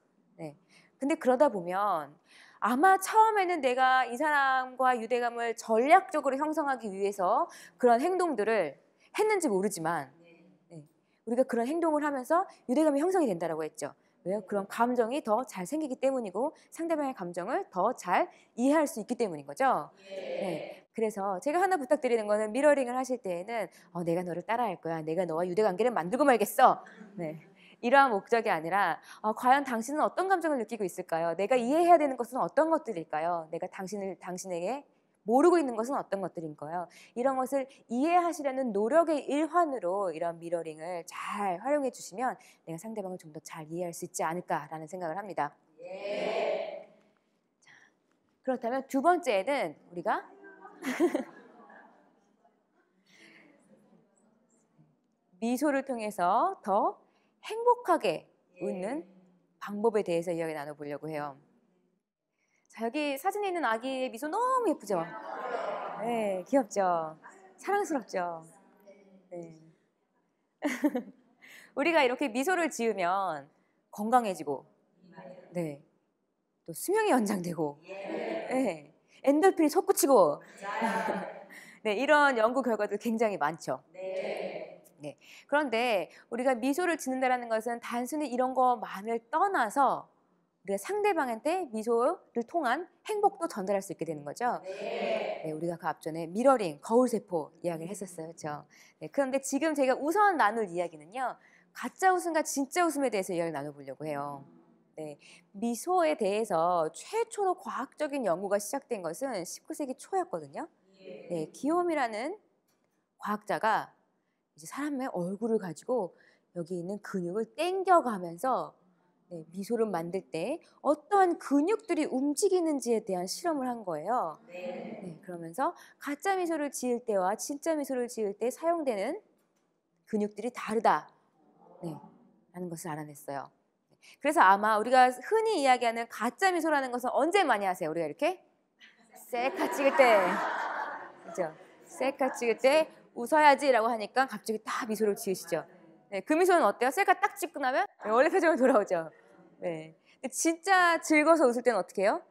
근데 그러다 보면 아마 처음에는 내가 이 사람과 유대감을 전략적으로 형성하기 위해서 그런 행동들을 했는지 모르지만 우리가 그런 행동을 하면서 유대감이 형성이 된다고 했죠. 왜요? 그런 감정이 더 잘 생기기 때문이고 상대방의 감정을 더 잘 이해할 수 있기 때문인 거죠. 그래서 제가 하나 부탁드리는 거는 미러링을 하실 때에는 내가 너를 따라할 거야. 내가 너와 유대관계를 만들고 말겠어. 이러한 목적이 아니라 과연 당신은 어떤 감정을 느끼고 있을까요? 내가 이해해야 되는 것은 어떤 것들일까요? 내가 당신에게 모르고 있는 것은 어떤 것들인가요? 이런 것을 이해하시려는 노력의 일환으로 이런 미러링을 잘 활용해 주시면 내가 상대방을 좀 더 잘 이해할 수 있지 않을까라는 생각을 합니다. 자, 그렇다면 두 번째는 우리가 미소를 통해서 더 행복하게 웃는 방법에 대해서 이야기 나눠보려고 해요. 자, 여기 사진에 있는 아기의 미소 너무 예쁘죠? 네, 귀엽죠? 사랑스럽죠? 네. 우리가 이렇게 미소를 지으면 건강해지고, 또 수명이 연장되고, 엔돌핀이 솟구치고, 이런 연구 결과도 굉장히 많죠. 그런데 우리가 미소를 짓는다는 것은 단순히 이런 것만을 떠나서 우리가 상대방한테 미소를 통한 행복도 전달할 수 있게 되는 거죠. 우리가 그 앞전에 미러링, 거울세포 이야기를 했었어요. 그렇죠? 그런데 지금 제가 우선 나눌 이야기는요. 가짜 웃음과 진짜 웃음에 대해서 이야기를 나눠보려고 해요. 미소에 대해서 최초로 과학적인 연구가 시작된 것은 19세기 초였거든요. 기욤이라는 과학자가 이제 사람의 얼굴을 가지고 여기 있는 근육을 당겨가면서 미소를 만들 때 어떠한 근육들이 움직이는지에 대한 실험을 한 거예요. 그러면서 가짜 미소를 지을 때와 진짜 미소를 지을 때 사용되는 근육들이 다르다 라는 것을 알아냈어요. 그래서 아마 우리가 흔히 이야기하는 가짜 미소라는 것은 언제 많이 하세요? 우리가 이렇게 셀카 찍을 때, 그죠? 셀카 찍을 때 웃어야지라고 하니까 갑자기 딱 미소를 지으시죠. 그 미소는 어때요? 셀카 딱 찍고 나면 원래 표정으로 돌아오죠. 근데 진짜 즐거워서 웃을 때는 어떻게 해요?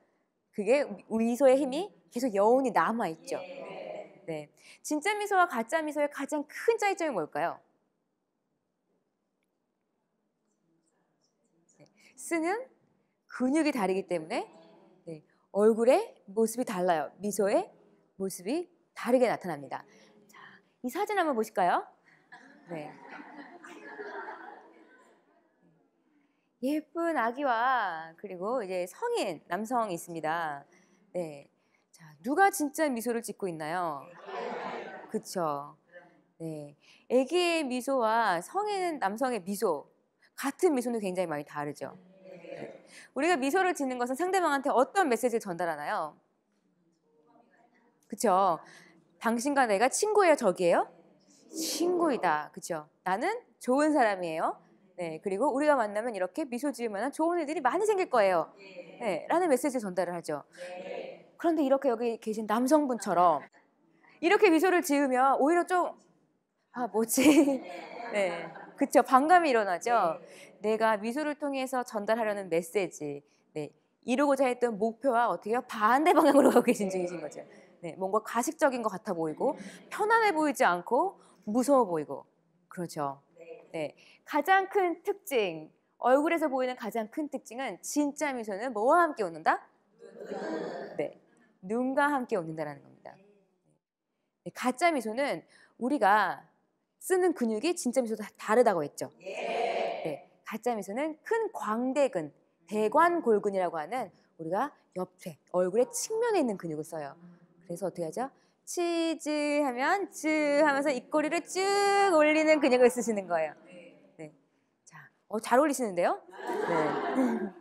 그게 미소의 힘이 계속 여운이 남아있죠. 진짜 미소와 가짜 미소의 가장 큰 차이점이 뭘까요? 쓰는 근육이 다르기 때문에 네, 얼굴의 모습이 달라요. 미소의 모습이 다르게 나타납니다. 자, 이 사진 한번 보실까요? 네. 예쁜 아기와 그리고 이제 성인 남성이 있습니다. 네. 자, 누가 진짜 미소를 짓고 있나요? 그쵸. 네. 아기의 미소와 성인 남성의 미소, 같은 미소는 굉장히 많이 다르죠. 네. 우리가 미소를 짓는 것은 상대방한테 어떤 메시지를 전달하나요? 그쵸. 당신과 내가 친구예요, 적이에요? 친구이다. 그쵸. 나는 좋은 사람이에요. 네. 그리고 우리가 만나면 이렇게 미소 지으면 좋은 일들이 많이 생길 거예요. 네. 라는 메시지 전달을 하죠. 그런데 이렇게 여기 계신 남성분처럼 이렇게 미소를 지으면 오히려 좀, 아, 뭐지? 네. 그쵸. 반감이 일어나죠. 내가 미소를 통해서 전달하려는 메시지, 네. 이루고자 했던 목표와 어떻게 반대 방향으로 가고 계신 중이신 거죠. 네. 뭔가 가식적인 것 같아 보이고, 편안해 보이지 않고, 무서워 보이고. 그렇죠. 네. 가장 큰 특징, 얼굴에서 보이는 가장 큰 특징은 진짜 미소는 뭐와 함께 웃는다? 네. 눈과 함께 웃는다라는 겁니다. 네, 가짜 미소는 우리가 쓰는 근육이 진짜 미소도 다르다고 했죠. 네, 가짜 미소는 큰 광대근, 대관골근이라고 하는 우리가 옆에 얼굴의 측면에 있는 근육을 써요. 그래서 어떻게 하죠? 치즈 하면 쯔 하면서 입꼬리를 쭉 올리는 근육을 쓰시는 거예요. 네, 자, 잘 어울리시는데요? 네.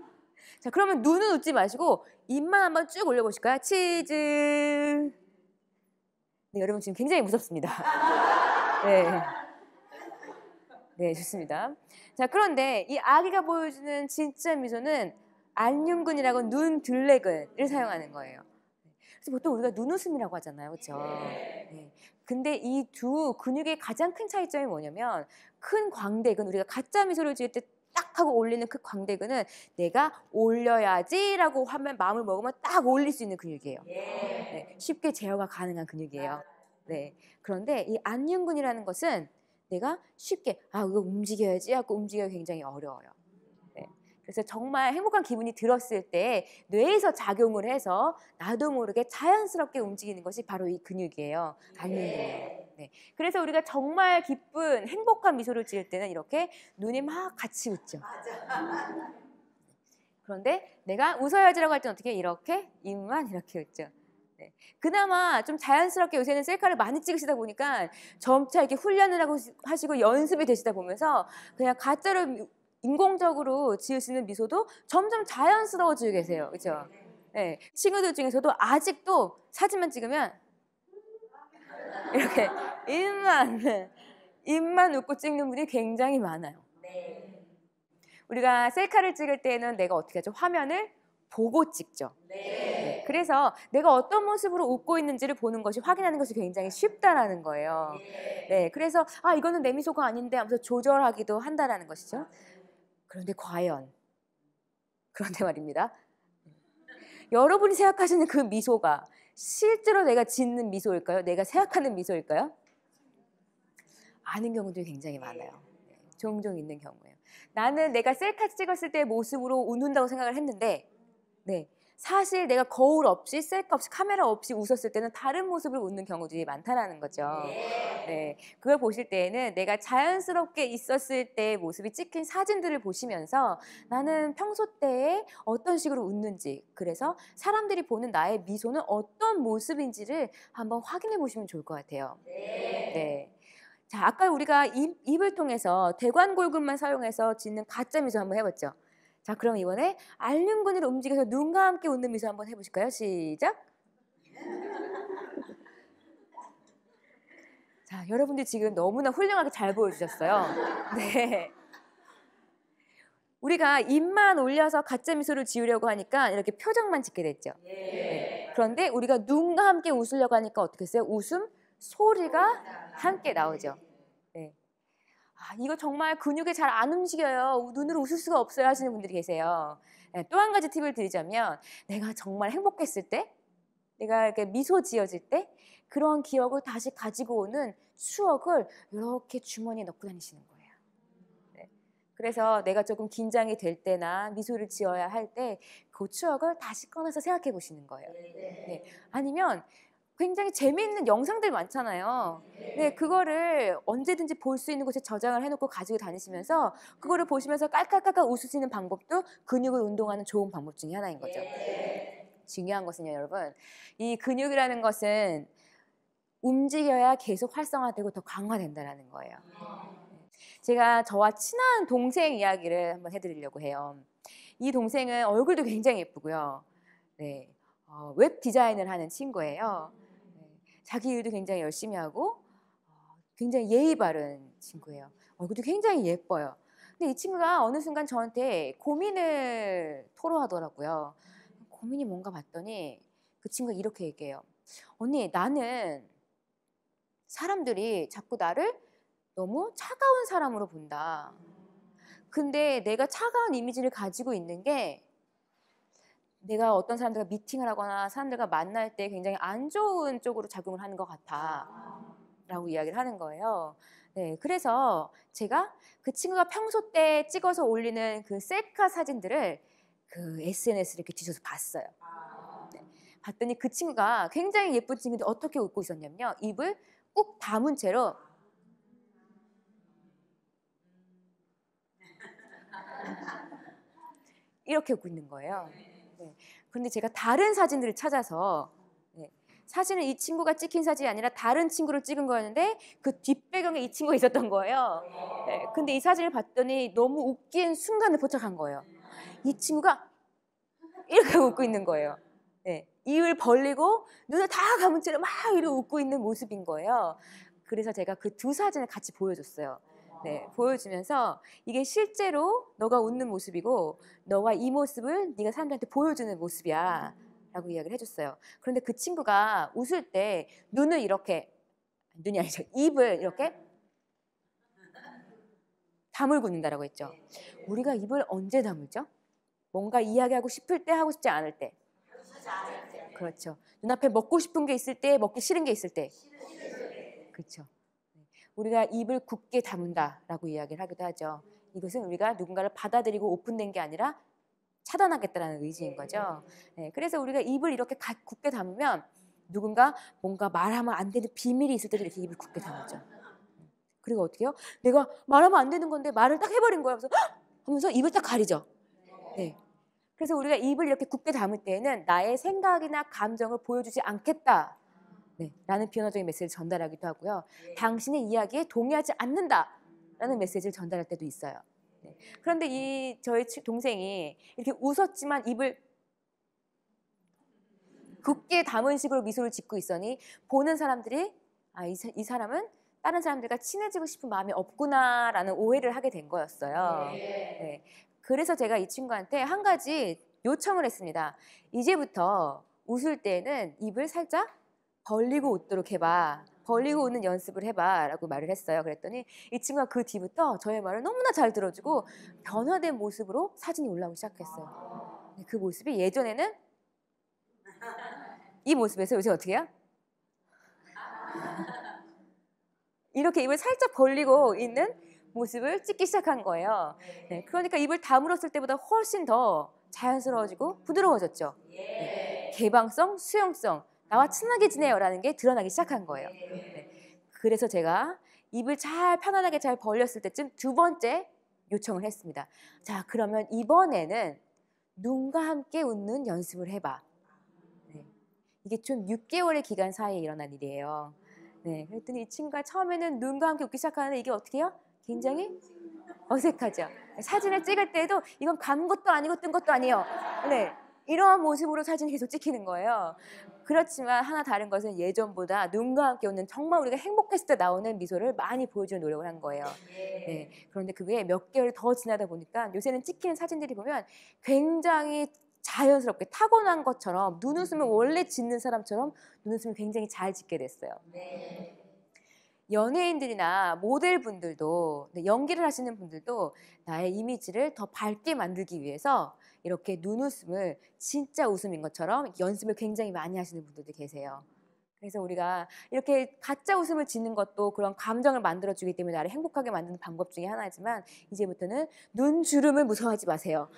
자, 그러면 눈은 웃지 마시고 입만 한번 쭉 올려보실까요? 치즈. 네, 여러분 지금 굉장히 무섭습니다. 네. 네, 좋습니다. 자, 그런데 이 아기가 보여주는 진짜 미소는 안윤근이라고 눈둘레근을 사용하는 거예요. 그래서 보통 우리가 눈웃음이라고 하잖아요. 그렇죠? 네. 근데 이 두 근육의 가장 큰 차이점이 뭐냐면 큰 광대근, 우리가 가짜 미소를 지을 때 딱 하고 올리는 그 광대근은 내가 올려야지라고 하면 마음을 먹으면 딱 올릴 수 있는 근육이에요. 네, 쉽게 제어가 가능한 근육이에요. 네. 그런데 이 안윤근이라는 것은 내가 쉽게 이거 움직여야지 하고 움직이기가 굉장히 어려워요. 네. 그래서 정말 행복한 기분이 들었을 때 뇌에서 작용을 해서 나도 모르게 자연스럽게 움직이는 것이 바로 이 근육이에요. 안윤근이에요. 네. 그래서 우리가 정말 기쁜 행복한 미소를 지을 때는 이렇게 눈이 막 같이 웃죠. 그런데 내가 웃어야지라고 할 때는 어떻게 이렇게 입만 이렇게 웃죠. 네. 그나마 좀 자연스럽게 요새는 셀카를 많이 찍으시다 보니까 점차 이렇게 훈련을 하시고 연습이 되시다 보면서 그냥 가짜로 인공적으로 지으시는 미소도 점점 자연스러워지고 계세요. 그렇죠? 네. 친구들 중에서도 아직도 사진만 찍으면 이렇게 입만 웃고 찍는 분이 굉장히 많아요. 우리가 셀카를 찍을 때는 내가 어떻게 하죠? 화면을 보고 찍죠. 네. 그래서 내가 어떤 모습으로 웃고 있는지를 보는 것이 확인하는 것이 굉장히 쉽다라는 거예요. 네. 그래서 이거는 내 미소가 아닌데 하면서 조절하기도 한다라는 것이죠. 그런데 과연 그런데 말입니다. 여러분이 생각하시는 그 미소가 실제로 내가 짓는 미소일까요? 내가 생각하는 미소일까요? 아는 경우들이 굉장히 많아요. 네, 종종 있는 경우예요. 나는 내가 셀카 찍었을 때의 모습으로 웃는다고 생각을 했는데 네, 사실 내가 거울 없이 셀카 없이 카메라 없이 웃었을 때는 다른 모습으로 웃는 경우들이 많다라는 거죠. 네, 그걸 보실 때에는 내가 자연스럽게 있었을 때의 모습이 찍힌 사진들을 보시면서 나는 평소 때에 어떤 식으로 웃는지, 그래서 사람들이 보는 나의 미소는 어떤 모습인지를 한번 확인해 보시면 좋을 것 같아요. 네. 자, 아까 우리가 입을 통해서 대관골근만 사용해서 짓는 가짜 미소 한번 해봤죠. 자, 그럼 이번에 안윤근으로 움직여서 눈과 함께 웃는 미소 한번 해보실까요? 시작. 자, 여러분들 지금 너무나 훌륭하게 잘 보여주셨어요. 네. 우리가 입만 올려서 가짜 미소를 지으려고 하니까 이렇게 표정만 짓게 됐죠. 네. 그런데 우리가 눈과 함께 웃으려고 하니까 어떻게 했어요? 웃음 소리가 함께 나오죠. 네. 이거 정말 근육이 잘 안 움직여요. 눈으로 웃을 수가 없어요 하시는 분들이 계세요. 네, 또 한 가지 팁을 드리자면 내가 정말 행복했을 때, 내가 이렇게 미소 지어질 때 그런 기억을 다시 가지고 오는 추억을 이렇게 주머니에 넣고 다니시는 거예요. 네. 그래서 내가 조금 긴장이 될 때나 미소를 지어야 할 때 그 추억을 다시 꺼내서 생각해 보시는 거예요. 네. 아니면 굉장히 재미있는 영상들 많잖아요. 네, 그거를 언제든지 볼 수 있는 곳에 저장을 해놓고 가지고 다니시면서 그거를 보시면서 깔깔깔깔 웃으시는 방법도 근육을 운동하는 좋은 방법 중에 하나인 거죠. 중요한 것은요, 여러분. 이 근육이라는 것은 움직여야 계속 활성화되고 더 강화된다는 거예요. 제가 저와 친한 동생 이야기를 한번 해드리려고 해요. 이 동생은 얼굴도 굉장히 예쁘고요. 네, 웹 디자인을 하는 친구예요. 네, 자기 일도 굉장히 열심히 하고 굉장히 예의 바른 친구예요. 얼굴도 굉장히 예뻐요. 근데 이 친구가 어느 순간 저한테 고민을 토로하더라고요. 고민이 뭔가 봤더니 그 친구가 이렇게 얘기해요. 언니, 나는 사람들이 자꾸 나를 너무 차가운 사람으로 본다. 근데 내가 차가운 이미지를 가지고 있는 게 내가 어떤 사람들과 미팅을 하거나 사람들과 만날 때 굉장히 안 좋은 쪽으로 작용을 하는 것 같아 라고 이야기를 하는 거예요. 네, 그래서 제가 그 친구가 평소 때 찍어서 올리는 그 셀카 사진들을 그 SNS에 이렇게 뒤져서 봤어요. 네, 봤더니 그 친구가 굉장히 예쁜 친구인데 어떻게 웃고 있었냐면요. 입을 꾹 다문 채로 이렇게 웃고 있는 거예요. 네. 그런데 제가 다른 사진들을 찾아서 사진은 이 친구가 찍힌 사진이 아니라 다른 친구를 찍은 거였는데 그 뒷배경에 이 친구가 있었던 거예요. 네. 근데 이 사진을 봤더니 너무 웃긴 순간을 포착한 거예요. 이 친구가 이렇게 웃고 있는 거예요. 네. 입을 벌리고 눈을 다 감은 채로 막 이렇게 웃고 있는 모습인 거예요. 그래서 제가 그 두 사진을 같이 보여줬어요. 네, 보여주면서 이게 실제로 너가 웃는 모습이고 너가 이 모습을 네가 사람들한테 보여주는 모습이야 라고 이야기를 해줬어요. 그런데 그 친구가 웃을 때 눈을 이렇게, 눈이 아니죠, 입을 이렇게 다물고 있는다라고 했죠. 우리가 입을 언제 다물죠? 뭔가 이야기하고 싶을 때, 하고 싶지 않을 때. 그렇죠. 눈앞에 먹고 싶은 게 있을 때, 먹기 싫은 게 있을 때. 그렇죠. 우리가 입을 굳게 다문다라고 이야기를 하기도 하죠. 이것은 우리가 누군가를 받아들이고 오픈된 게 아니라 차단하겠다는 의지인 거죠. 네, 그래서 우리가 입을 이렇게 굳게 다무면 누군가 뭔가 말하면 안 되는 비밀이 있을 때도 이렇게 입을 굳게 다무죠. 그리고 어떻게 해요? 내가 말하면 안 되는 건데 말을 딱 해버린 거야. 하면서 입을 딱 가리죠. 네. 그래서 우리가 입을 이렇게 굳게 담을 때에는 나의 생각이나 감정을 보여주지 않겠다. 네, 라는 비언어적인 메시지를 전달하기도 하고요. 당신의 이야기에 동의하지 않는다라는 메시지를 전달할 때도 있어요. 네. 그런데 저희 동생이 이렇게 웃었지만 입을 굳게 담은 식으로 미소를 짓고 있으니 보는 사람들이 이 사람은 다른 사람들과 친해지고 싶은 마음이 없구나라는 오해를 하게 된 거였어요. 네. 그래서 제가 이 친구한테 한 가지 요청을 했습니다. 이제부터 웃을 때는 입을 살짝 벌리고 웃도록 해봐. 벌리고 웃는 연습을 해봐 라고 말을 했어요. 그랬더니 이 친구가 그 뒤부터 저의 말을 너무나 잘 들어주고 변화된 모습으로 사진이 올라오기 시작했어요. 그 모습이 예전에는 이 모습에서 요새 어떻게 해요? 이렇게 입을 살짝 벌리고 있는 모습을 찍기 시작한 거예요. 네, 그러니까 입을 다물었을 때보다 훨씬 더 자연스러워지고 부드러워졌죠. 네, 개방성, 수용성, 나와 친하게 지내요라는 게 드러나기 시작한 거예요. 네, 그래서 제가 입을 편안하게 잘 벌렸을 때쯤 두 번째 요청을 했습니다. 자, 그러면 이번에는 눈과 함께 웃는 연습을 해봐. 네, 이게 좀 6개월의 기간 사이에 일어난 일이에요. 네, 그랬더니 이 친구가 처음에는 눈과 함께 웃기 시작하는데 이게 어떻게 해요? 굉장히 어색하죠. 사진을 찍을 때도 이건 감 것도 아니고 뜬 것도 아니에요. 네, 이러한 모습으로 사진이 계속 찍히는 거예요. 그렇지만 하나 다른 것은 예전보다 눈과 함께 웃는 정말 우리가 행복했을 때 나오는 미소를 많이 보여주는 노력을 한 거예요. 네, 그런데 그게 몇 개월이 더 지나다 보니까 요새는 찍히는 사진들이 보면 굉장히 자연스럽게 타고난 것처럼 눈웃음을 원래 짓는 사람처럼 눈웃음을 굉장히 잘 짓게 됐어요. 연예인들이나 모델분들도, 연기를 하시는 분들도 나의 이미지를 더 밝게 만들기 위해서 이렇게 눈웃음을 진짜 웃음인 것처럼 연습을 굉장히 많이 하시는 분들도 계세요. 그래서 우리가 이렇게 가짜 웃음을 짓는 것도 그런 감정을 만들어주기 때문에 나를 행복하게 만드는 방법 중에 하나지만 이제부터는 눈주름을 무서워하지 마세요.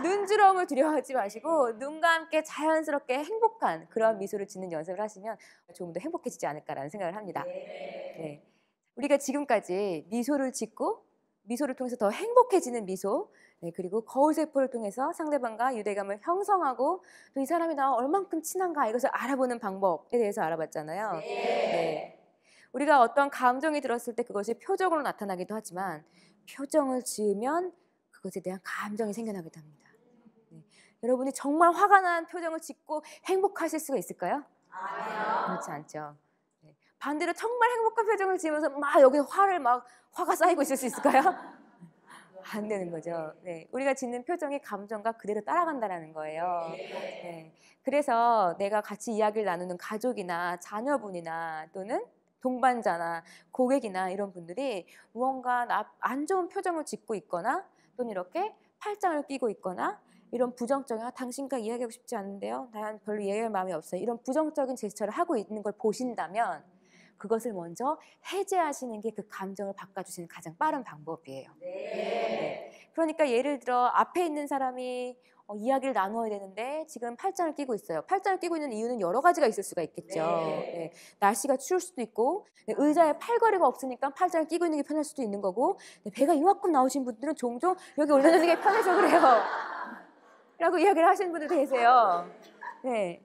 눈주름을 두려워하지 마시고 눈과 함께 자연스럽게 행복한 그런 미소를 짓는 연습을 하시면 조금 더 행복해지지 않을까라는 생각을 합니다. 네. 우리가 지금까지 미소를 짓고 미소를 통해서 더 행복해지는 미소, 네, 그리고 거울세포를 통해서 상대방과 유대감을 형성하고 또 이 사람이 나와 얼만큼 친한가 이것을 알아보는 방법에 대해서 알아봤잖아요. 네. 우리가 어떤 감정이 들었을 때 그것이 표정으로 나타나기도 하지만 표정을 지으면 그것에 대한 감정이 생겨나기도 합니다. 네. 여러분이 정말 화가 난 표정을 짓고 행복하실 수가 있을까요? 아니요. 그렇지 않죠. 네. 반대로 정말 행복한 표정을 지으면서 막 여기서 화가 쌓이고 있을 수 있을까요? 안 되는 거죠. 네. 우리가 짓는 표정이 감정과 그대로 따라간다는 거예요. 네. 그래서 내가 같이 이야기를 나누는 가족이나 자녀분이나 또는 동반자나 고객이나 이런 분들이 무언가 안 좋은 표정을 짓고 있거나 또는 이렇게 팔짱을 끼고 있거나 이런 부정적인 당신과 이야기하고 싶지 않은데요. 난 별로 이야기할 마음이 없어요. 이런 부정적인 제스처를 하고 있는 걸 보신다면 그것을 먼저 해제하시는 게 그 감정을 바꿔주시는 가장 빠른 방법이에요. 네. 그러니까 예를 들어 앞에 있는 사람이 이야기를 나누어야 되는데 지금 팔짱을 끼고 있어요. 팔짱을 끼고 있는 이유는 여러 가지가 있을 수가 있겠죠. 네. 날씨가 추울 수도 있고 의자에 팔걸이가 없으니까 팔짱을 끼고 있는 게 편할 수도 있는 거고 배가 이만큼 나오신 분들은 종종 여기 올려놓는 게 편해서 그래요. 라고 이야기를 하시는 분들 계세요. 네.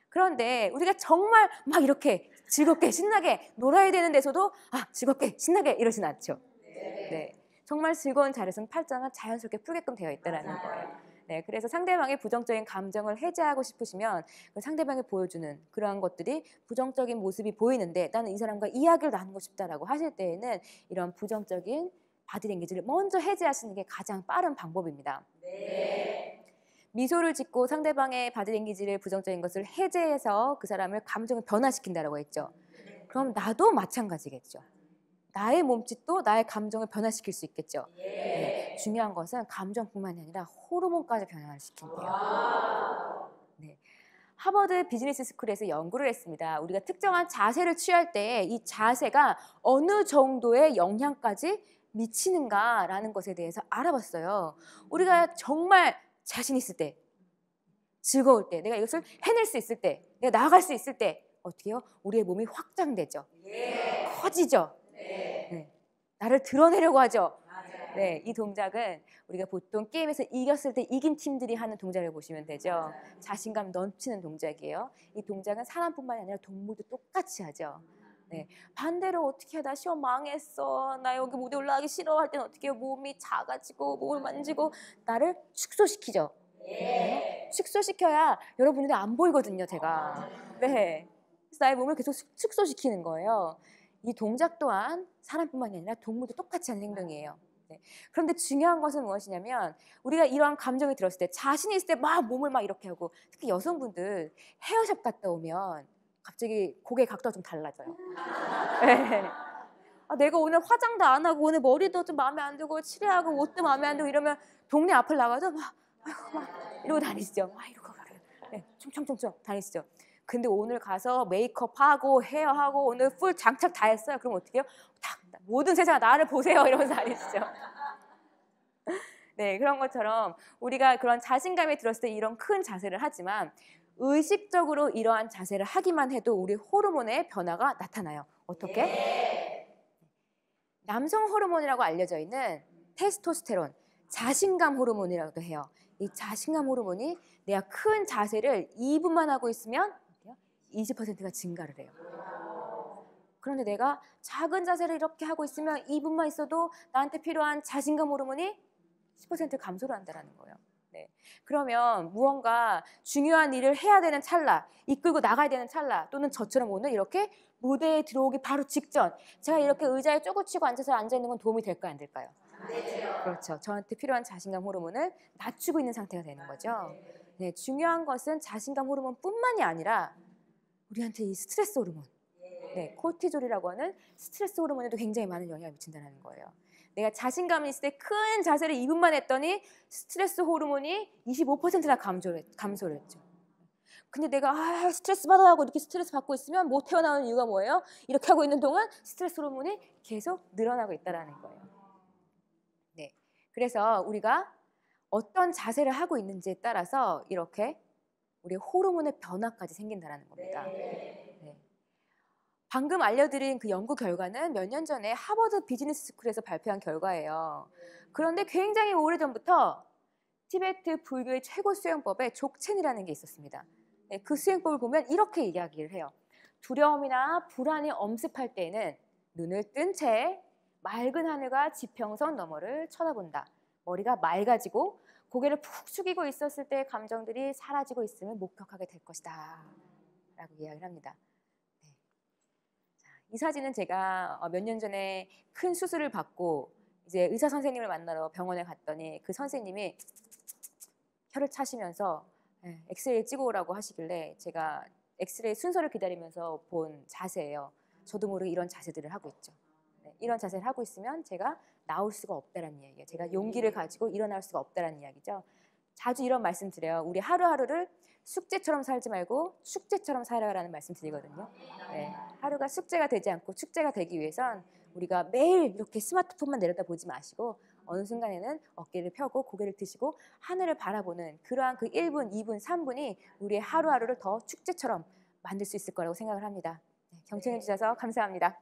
그런데 우리가 정말 막 이렇게 즐겁게 신나게 놀아야 되는 데서도 즐겁게 신나게 이러진 않죠. 네. 정말 즐거운 자리에서는 팔짱은 자연스럽게 풀게끔 되어 있다는 거예요. 네, 그래서 상대방의 부정적인 감정을 해제하고 싶으시면 그 상대방이 보여주는 그러한 것들이 부정적인 모습이 보이는데 나는 이 사람과 이야기를 나누고 싶다라고 하실 때에는 이런 부정적인 바디랭귀지를 먼저 해제하시는 게 가장 빠른 방법입니다. 네. 미소를 짓고 상대방의 바디랭귀지를 부정적인 것을 해제해서 그 사람을 감정을 변화시킨다라고 했죠. 그럼 나도 마찬가지겠죠. 나의 몸짓도 나의 감정을 변화시킬 수 있겠죠. 네, 중요한 것은 감정뿐만이 아니라 호르몬까지 변화를 시킨대요. 네. 하버드 비즈니스 스쿨에서 연구를 했습니다. 우리가 특정한 자세를 취할 때 이 자세가 어느 정도의 영향까지 미치는가라는 것에 대해서 알아봤어요. 우리가 정말 자신 있을 때, 즐거울 때, 내가 이것을 해낼 수 있을 때, 내가 나아갈 수 있을 때 어떻게 해요? 우리의 몸이 확장되죠. 커지죠. 네. 나를 드러내려고 하죠. 네, 이 동작은 우리가 보통 게임에서 이겼을 때 이긴 팀들이 하는 동작을 보시면 되죠. 자신감 넘치는 동작이에요. 이 동작은 사람뿐만 아니라 동물도 똑같이 하죠. 네. 반대로 어떻게 하다 시험 망했어. 나 여기 무대 올라가기 싫어 할 때는 어떻게 해요? 몸이 작아지고 몸을 만지고 나를 축소시키죠. 네. 축소시켜야 여러분 눈에 안 보이거든요, 제가. 네. 그래서 나의 몸을 계속 축소시키는 거예요. 이 동작 또한 사람뿐만이 아니라 동물도 똑같이 하는 행동이에요. 네. 그런데 중요한 것은 무엇이냐면 우리가 이러한 감정이 들었을 때 자신이 있을 때 막 몸을 막 이렇게 하고 특히 여성분들 헤어샵 갔다 오면 갑자기 고개 각도가 좀 달라져요. 네. 내가 오늘 화장도 안 하고 오늘 머리도 좀 마음에 안 들고 칠해하고 옷도 마음에 안 들고 이러면 동네 앞을 나가도 막 이러고 다니시죠. 막 이러고 네, 총총총총 다니시죠. 근데 오늘 가서 메이크업하고 헤어하고 오늘 풀 장착 다 했어요. 그럼 어떻게 해요? 딱 모든 세상 나를 보세요 이러면서 다니시죠. 네, 그런 것처럼 우리가 그런 자신감이 들었을 때 이런 큰 자세를 하지만 의식적으로 이러한 자세를 하기만 해도 우리 호르몬의 변화가 나타나요. 어떻게? 남성 호르몬이라고 알려져 있는 테스토스테론, 자신감 호르몬이라고도 해요. 이 자신감 호르몬이 내가 큰 자세를 2분만 하고 있으면 20%가 증가를 해요. 그런데 내가 작은 자세를 이렇게 하고 있으면 2분만 있어도 나한테 필요한 자신감 호르몬이 10% 감소를 한다는 거예요. 네. 그러면 무언가 중요한 일을 해야 되는 찰나, 이끌고 나가야 되는 찰나, 또는 저처럼 오늘 이렇게 무대에 들어오기 바로 직전 제가 이렇게 의자에 쪼그치고 앉아있는 건 도움이 될까요? 안 될까요? 그렇죠. 저한테 필요한 자신감 호르몬을 낮추고 있는 상태가 되는 거죠. 네, 중요한 것은 자신감 호르몬뿐만이 아니라 우리한테 이 스트레스 호르몬, 네, 코르티졸이라고 하는 스트레스 호르몬에도 굉장히 많은 영향을 미친다는 거예요. 내가 자신감이 있을 때 큰 자세를 2분만 했더니 스트레스 호르몬이 25%나 감소를 했죠. 근데 내가 스트레스 받아하고 이렇게 스트레스 받고 있으면 못 태어나는 이유가 뭐예요? 이렇게 하고 있는 동안 스트레스 호르몬이 계속 늘어나고 있다는 거예요. 네, 그래서 우리가 어떤 자세를 하고 있는지에 따라서 이렇게 우리 호르몬의 변화까지 생긴다는 겁니다. 네. 방금 알려드린 그 연구 결과는 몇 년 전에 하버드 비즈니스 스쿨에서 발표한 결과예요. 그런데 굉장히 오래전부터 티베트 불교의 최고 수행법에 족첸이라는 게 있었습니다. 네, 그 수행법을 보면 이렇게 이야기를 해요. 두려움이나 불안이 엄습할 때에는 눈을 뜬 채 맑은 하늘과 지평선 너머를 쳐다본다. 머리가 맑아지고 고개를 푹 숙이고 있었을 때의 감정들이 사라지고 있음을 목격하게 될 것이다. 라고 이야기를 합니다. 네. 자, 이 사진은 제가 몇 년 전에 큰 수술을 받고 이제 의사 선생님을 만나러 병원에 갔더니 그 선생님이 혀를 차시면서 엑스레이 찍어 오라고 하시길래 제가 엑스레이 순서를 기다리면서 본 자세예요. 저도 모르게 이런 자세들을 하고 있죠. 네, 이런 자세를 하고 있으면 제가 나올 수가 없다는 이야기예요. 제가 용기를 가지고 일어날 수가 없다는 이야기죠. 자주 이런 말씀 드려요. 우리 하루하루를 숙제처럼 살지 말고 축제처럼 살아라는 말씀 드리거든요. 네, 하루가 숙제가 되지 않고 축제가 되기 위해선 우리가 매일 이렇게 스마트폰만 내려다보지 마시고 어느 순간에는 어깨를 펴고 고개를 드시고 하늘을 바라보는 그러한 그 1분, 2분, 3분이 우리의 하루하루를 더 축제처럼 만들 수 있을 거라고 생각을 합니다. 네, 경청해 주셔서 감사합니다.